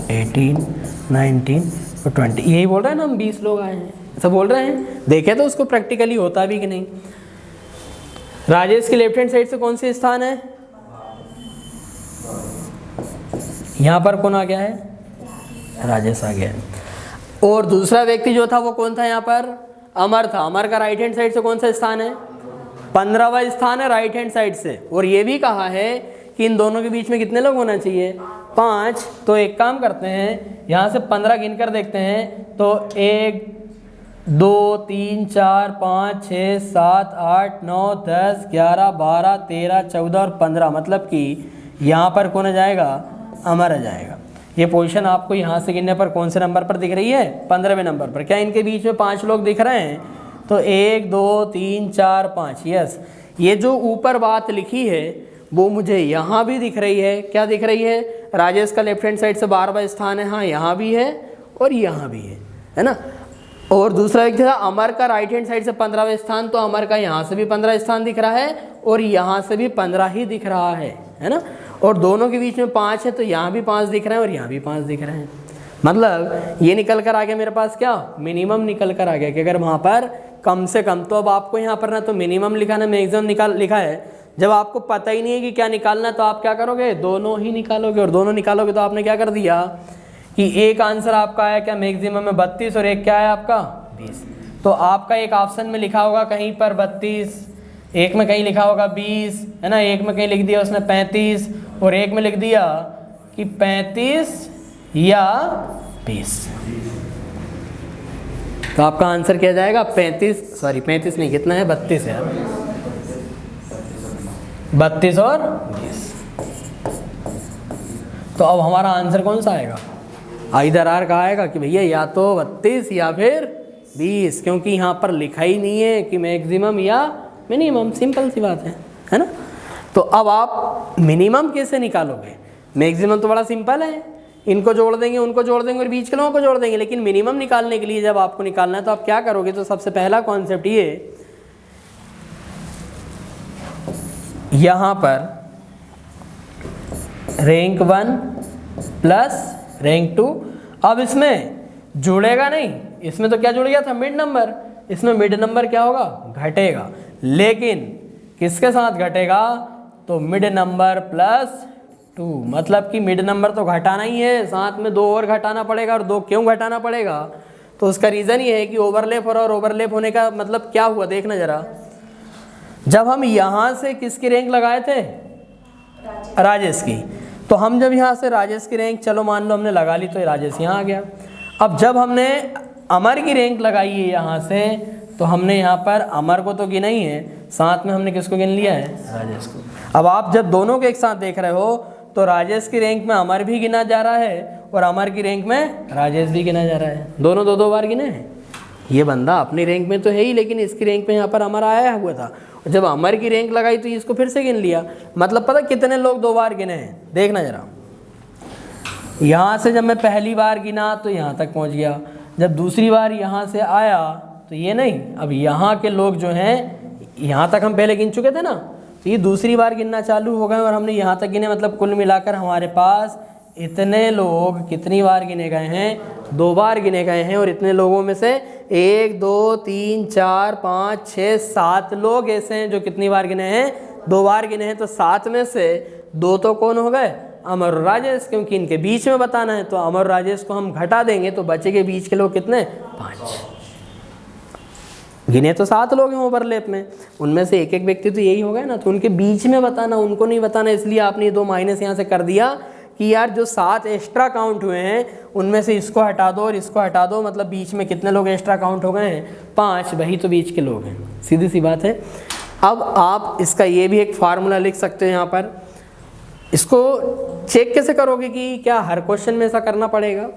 18 19 और 20। यही बोल रहे हैं ना हम, 20 लोग आए हैं, ऐसा बोल रहे हैं। देखे तो उसको प्रैक्टिकली होता भी कि नहीं। राजेश के लेफ्ट हैंड साइड से कौन से स्थान है? यहाँ पर कौन आ गया है? राजेश आ गया है। और दूसरा व्यक्ति जो था वो कौन था? यहाँ पर अमर था। अमर का राइट हैंड साइड से कौन सा स्थान है? 15वां स्थान है राइट हैंड साइड से। और ये भी कहा है कि इन दोनों के बीच में कितने लोग होना चाहिए? 5। तो एक काम करते हैं, यहाँ से 15 गिनकर देखते हैं। तो 1 2 3 4 5 6 7 8 9 10 11 12 13 14 और 15, मतलब कि यहाँ पर कौन आ जाएगा? अमर आ जाएगा। ये पोजीशन आपको यहाँ से गिनने पर कौन से नंबर पर दिख रही है? 15वें नंबर पर। क्या इनके बीच में 5 लोग दिख रहे हैं? तो 1 2 3 4 5। यस, ये जो ऊपर बात लिखी है वो मुझे यहाँ भी दिख रही है। क्या दिख रही है? राजेश का लेफ्ट हैंड साइड से 12वां स्थान है, हाँ यहाँ भी है और यहाँ भी है ना। और दूसरा व्यक्ति था अमर का राइट हैंड साइड से 15वां स्थान, तो अमर का यहाँ से भी 15 स्थान दिख रहा है और यहाँ से भी 15 ही दिख रहा है ना। और दोनों के बीच में 5 है, तो यहाँ भी 5 दिख रहे हैं और यहाँ भी 5 दिख रहे हैं। मतलब ये निकल कर आ गया मेरे पास, क्या? मिनिमम निकल कर आ गया कि अगर वहाँ पर कम से कम, तो अब आपको यहाँ पर ना तो मिनिमम लिखा ना मैक्सिमम लिखा है। जब आपको पता ही नहीं है कि क्या निकालना, तो आप क्या करोगे? दोनों ही निकालोगे। और दोनों निकालोगे तो आपने क्या कर दिया कि एक आंसर आपका आया क्या? मैक्सिमम में 32 और एक क्या है आपका? 20। तो आपका एक ऑप्शन में लिखा होगा कहीं पर 32, एक में कहीं लिखा होगा 20, है ना। एक में कहीं लिख दिया उसने 35 और एक में लिख दिया कि 35 या 20। तो आपका आंसर क्या जाएगा? 35 नहीं, कितना है? 32 है, 32 और 20। तो अब हमारा आंसर कौन सा आएगा? आइदर आर का आएगा कि भैया या तो 32 या फिर 20, क्योंकि यहाँ पर लिखा ही नहीं है कि मैक्सिमम या मिनिमम। सिंपल सी बात है ना। तो अब आप मिनिमम कैसे निकालोगे? मैक्सिमम तो बड़ा सिंपल है, इनको जोड़ देंगे, उनको जोड़ देंगे और बीच के लोगों को जोड़ देंगे। लेकिन मिनिमम निकालने के लिए जब आपको निकालना है तो आप क्या करोगे? तो सबसे पहला कॉन्सेप्ट ये, यहाँ पर रैंक 1 प्लस रैंक 2, अब इसमें जुड़ेगा नहीं, इसमें तो क्या जुड़ गया था, मिड नंबर, इसमें मिड नंबर क्या होगा, घटेगा। लेकिन किसके साथ घटेगा, तो मिड नंबर प्लस 2, मतलब कि मिड नंबर तो घटाना ही है, साथ में 2 और घटाना पड़ेगा। और 2 क्यों घटाना पड़ेगा, तो उसका रीज़न ये है कि ओवरलैप और ओवरलैप होने का मतलब क्या हुआ, देखना जरा। जब हम यहाँ से किसकी रैंक लगाए थे, राजेश की, तो हम जब यहाँ से राजेश की रैंक, चलो मान लो हमने लगा ली, तो राजेश यहाँ आ गया। अब जब हमने अमर की रैंक लगाई है यहाँ से, तो हमने यहाँ पर अमर को तो गिना ही है, साथ में हमने किसको गिन लिया है, राजेश को। अब आप जब दोनों को एक साथ देख रहे हो, तो राजेश की रैंक में अमर भी गिना जा रहा है और अमर की रैंक में राजेश भी गिना जा रहा है, दोनों 2-2 बार गिने हैं। ये बंदा अपनी रैंक में तो है ही, लेकिन इसकी रैंक में यहाँ पर अमर आया हुआ था, जब अमर की रैंक लगाई तो इसको फिर से गिन लिया। मतलब पता कितने लोग 2 बार गिने हैं, देखना जरा। यहाँ से जब मैं पहली बार गिना तो यहाँ तक पहुँच गया, जब दूसरी बार यहाँ से आया तो ये नहीं, अब यहाँ के लोग जो हैं, यहाँ तक हम पहले गिन चुके थे ना, तो ये दूसरी बार गिनना चालू हो गए और हमने यहाँ तक गिने। मतलब कुल मिलाकर हमारे पास इतने लोग कितनी बार गिने गए हैं, 2 बार गिने गए हैं। और इतने लोगों में से 1 2 3 4 5 6 7 लोग ऐसे हैं जो कितनी बार गिने हैं, 2 बार गिने हैं। तो 7 में से 2 तो कौन हो गए, अमर और राजेश, क्योंकि इनके बीच में बताना है। तो अमर और राजेश को हम घटा देंगे तो बचेंगे बीच के लोग कितने, 5। गिने तो 7 लोग हैं ओवरलैप में, उनमें से एक एक व्यक्ति तो यही हो गया ना, तो उनके बीच में बताना, उनको नहीं बताना। इसलिए आपने ये 2 माइनस यहाँ से कर दिया कि यार जो 7 एक्स्ट्रा काउंट हुए हैं उनमें से इसको हटा दो और इसको हटा दो, मतलब बीच में कितने लोग एक्स्ट्रा काउंट हो गए हैं, 5, वही तो बीच के लोग हैं, सीधी सी बात है। अब आप इसका ये भी एक फार्मूला लिख सकते हो यहाँ पर। इसको चेक कैसे करोगे कि क्या हर क्वेश्चन में ऐसा करना पड़ेगा,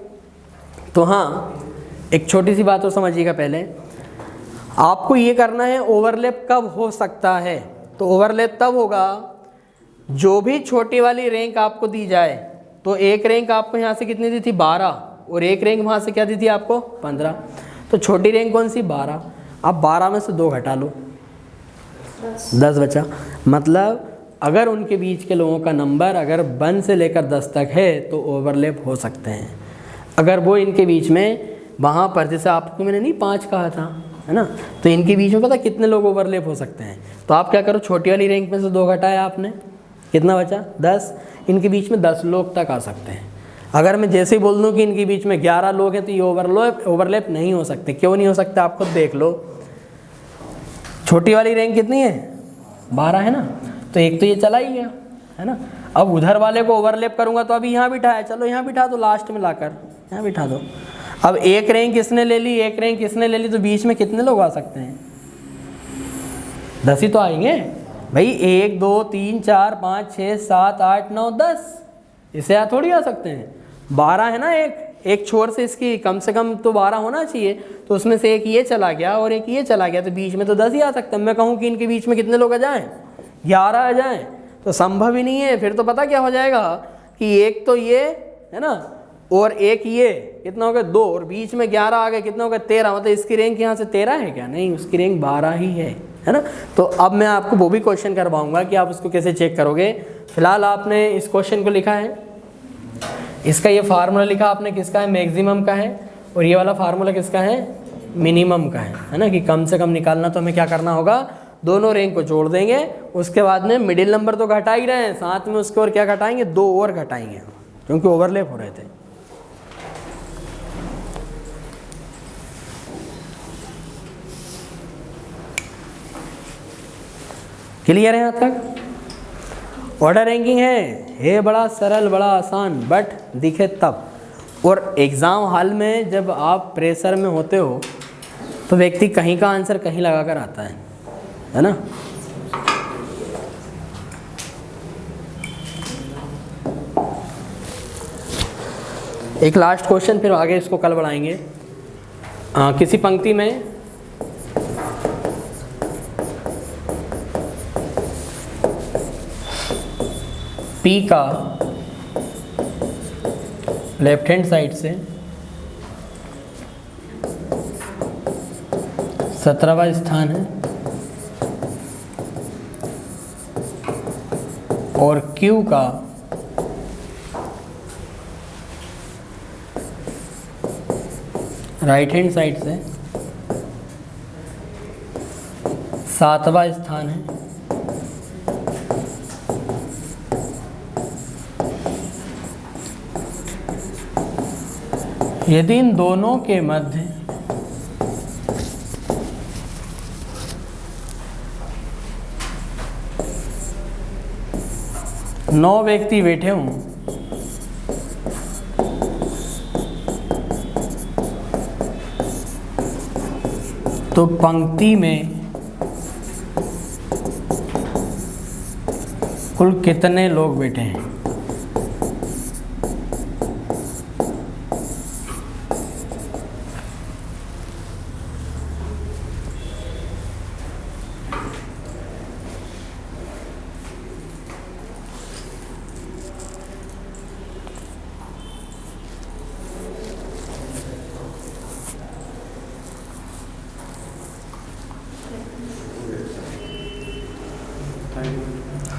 तो हाँ, एक छोटी सी बात तो समझिएगा। पहले आपको ये करना है ओवरलैप कब हो सकता है, तो ओवरलैप तब होगा जो भी छोटी वाली रैंक आपको दी जाए। तो एक रैंक आपको यहाँ से कितनी दी थी, 12, और एक रैंक वहाँ से क्या दी थी आपको, 15। तो छोटी रैंक कौन सी, 12। अब 12 में से 2 घटा लो, 10 बचा। मतलब अगर उनके बीच के लोगों का नंबर अगर 1 से लेकर 10 तक है तो ओवरलैप हो सकते हैं। अगर वो इनके बीच में वहाँ पर, जैसे आपको मैंने नहीं 5 कहा था, है ना, तो इनके बीच में पता कितने लोग ओवरलैप हो सकते हैं। तो आप क्या करो, छोटी वाली रैंक में से 2 घटाया आपने, कितना बचा, 10। इनके बीच में 10 लोग तक आ सकते हैं। अगर मैं जैसे ही बोल दूँ कि इनके बीच में 11 लोग हैं तो ये ओवरलैप नहीं हो सकते। क्यों नहीं हो सकते, आप खुद देख लो। छोटी वाली रैंक कितनी है, 12 है ना, तो एक तो ये चला ही गया, है ना। अब उधर वाले को ओवरलैप करूँगा तो अभी यहाँ बिठाया, चलो यहाँ बिठा दो, लास्ट में लाकर यहाँ बिठा दो। अब एक रैंक इसने ले ली, एक रैंक इसने ले ली, तो बीच में कितने लोग आ सकते हैं, 10 ही तो आएंगे भाई। 1 2 3 4 5 6 7 8 9 10, इससे यहाँ थोड़ी आ सकते हैं। 12 है ना, एक छोर से इसकी कम से कम तो 12 होना चाहिए, तो उसमें से एक ये चला गया और एक ये चला गया, तो बीच में तो 10 ही आ सकते हैं। मैं कहूँ कि इनके बीच में कितने लोग आ जाएँ, 11 आ जाएँ, तो संभव ही नहीं है। फिर तो पता क्या हो जाएगा कि एक तो ये है ना, और एक ये, कितना हो गया, 2, और बीच में 11 आ गए, कितना हो गया, 13। मतलब इसकी रैंक यहाँ से 13 है क्या, नहीं, उसकी रैंक 12 ही है ना। तो अब मैं आपको वो भी क्वेश्चन करवाऊंगा कि आप उसको कैसे चेक करोगे। फिलहाल आपने इस क्वेश्चन को लिखा है, इसका ये फार्मूला लिखा आपने, किसका है, मैक्सिमम का है, और ये वाला फार्मूला किसका है, मिनिमम का है ना, कि कम से कम निकालना। तो हमें क्या करना होगा, दोनों रैंक को जोड़ देंगे, उसके बाद में मिडिल नंबर तो घटा ही रहे हैं, साथ में उसके और क्या घटाएंगे, 2 और घटाएंगे, क्योंकि ओवरलैप हो रहे थे। क्लियर है यहाँ तक। ऑर्डर रैंकिंग है बड़ा सरल, बड़ा आसान, बट दिखे तब। और एग्ज़ाम हॉल में जब आप प्रेशर में होते हो तो व्यक्ति कहीं का आंसर कहीं लगा कर आता है ना। एक लास्ट क्वेश्चन, फिर आगे इसको कल बढ़ाएंगे। किसी पंक्ति में P का लेफ्ट हैंड साइड से 17वां स्थान है और Q का राइट हैंड साइड से 7वां स्थान है। यदि इन दोनों के मध्य नौ व्यक्ति बैठे हों तो पंक्ति में कुल कितने लोग बैठे हैं?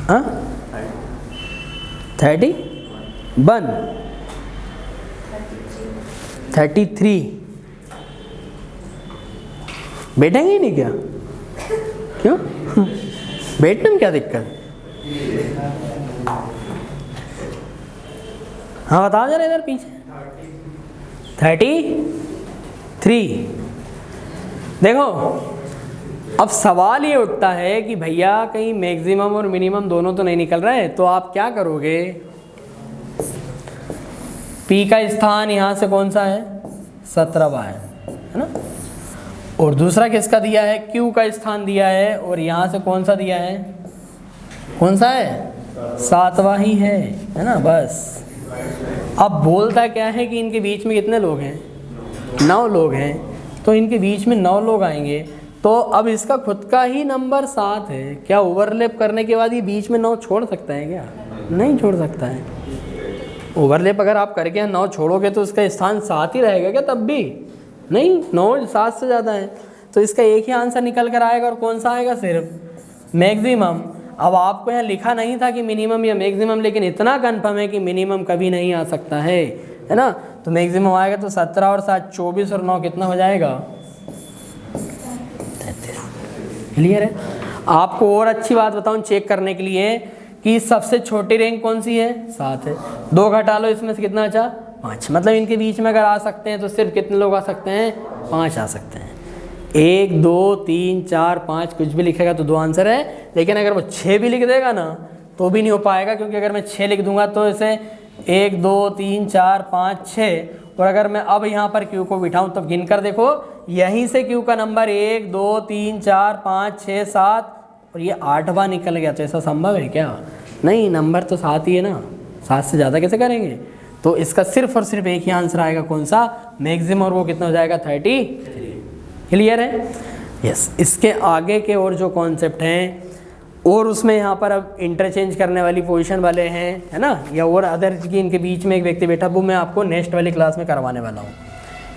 हाँ 31 33 बैठेंगे ही नहीं क्या? क्यों? बैठने में क्या दिक्कत? हाँ बताओ जरा इधर पीछे। 33। देखो अब सवाल ये उठता है कि भैया कहीं मैक्सिमम और मिनिमम दोनों तो नहीं निकल रहे, तो आप क्या करोगे? पी का स्थान यहाँ से कौन सा है? 17वां है ना। और दूसरा किसका दिया है? क्यू का स्थान दिया है, और यहाँ से कौन सा दिया है? कौन सा है? 7वां ही है ना। बस अब बोलता क्या है कि इनके बीच में कितने लोग हैं? 9 लोग हैं। तो इनके बीच में 9 लोग आएंगे, तो अब इसका खुद का ही नंबर 7 है। क्या ओवरलैप करने के बाद ये बीच में 9 छोड़ सकता है क्या? नहीं छोड़ सकता है। ओवरलैप अगर आप करके 9 छोड़ोगे तो उसका स्थान 7 ही रहेगा क्या? तब भी नहीं, 9 7 से ज़्यादा है, तो इसका एक ही आंसर निकल कर आएगा। और कौन सा आएगा? सिर्फ मैक्सिमम। अब आपको यहाँ लिखा नहीं था कि मिनिमम या मैक्सिमम, लेकिन इतना कन्फर्म है कि मिनिमम कभी नहीं आ सकता है ना। तो मैक्सिमम आएगा तो 17 और 7 24 और 9 कितना हो जाएगा? 33। क्लियर है? आपको और अच्छी बात बताऊं चेक करने के लिए कि सबसे छोटी रैंक कौन सी है? 7 है। 2 घटा लो, इसमें से कितना बचा? 5। मतलब इनके बीच में अगर आ सकते हैं तो सिर्फ कितने लोग आ सकते हैं? 5 आ सकते हैं। 1 2 3 4 5 कुछ भी लिखेगा तो 2 आंसर है। लेकिन अगर वो 6 भी लिख देगा ना तो भी नहीं हो पाएगा, क्योंकि अगर मैं 6 लिख दूंगा तो इसे 1 2 3 4 5 6, और अगर मैं अब यहाँ पर क्यू को बिठाऊँ तो गिन कर देखो, यहीं से क्यू का नंबर 1 2 3 4 5 6 7 और ये 8वां निकल गया। तो ऐसा संभव है क्या? नहीं, नंबर तो 7 ही है ना। 7 से ज़्यादा कैसे करेंगे? तो इसका सिर्फ और सिर्फ एक ही आंसर आएगा, कौन सा? मैक्सिमम। और वो कितना हो जाएगा? 33। क्लियर है? यस। इसके आगे के और जो कॉन्सेप्ट हैं और उसमें यहाँ पर अब इंटरचेंज करने वाली पोजीशन वाले हैं, है ना, या और अदर की इनके बीच में एक व्यक्ति बैठा, वो मैं आपको नेक्स्ट वाली क्लास में करवाने वाला हूँ।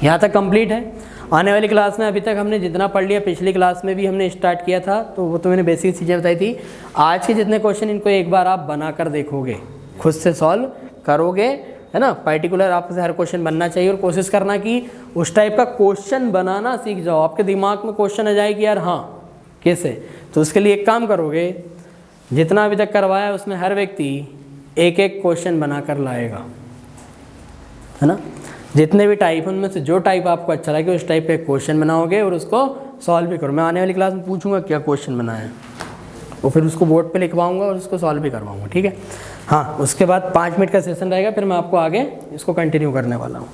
यहाँ तक कंप्लीट है। आने वाली क्लास में अभी तक हमने जितना पढ़ लिया, पिछली क्लास में भी हमने स्टार्ट किया था, तो वो तो मैंने बेसिक चीज़ें बताई थी। आज के जितने क्वेश्चन, इनको एक बार आप बना कर देखोगे, खुद से सॉल्व करोगे, है ना। पर्टिकुलर आपसे हर क्वेश्चन बनना चाहिए, और कोशिश करना कि उस टाइप का क्वेश्चन बनाना सीख जाओ। आपके दिमाग में क्वेश्चन आ जाए कि यार हाँ कैसे, तो उसके लिए एक काम करोगे, जितना अभी तक करवाया उसमें हर व्यक्ति एक एक क्वेश्चन बना कर लाएगा, है ना। जितने भी टाइप उनमें से जो टाइप आपको अच्छा लगे उस टाइप का क्वेश्चन बनाओगे और उसको सॉल्व भी करो। मैं आने वाली क्लास में पूछूंगा क्या क्वेश्चन बनाया है, और फिर उसको बोर्ड पे लिखवाऊंगा और उसको सॉल्व भी करवाऊंगा, ठीक है। हाँ, उसके बाद 5 मिनट का सेशन रहेगा, फिर मैं आपको आगे इसको कंटिन्यू करने वाला हूँ।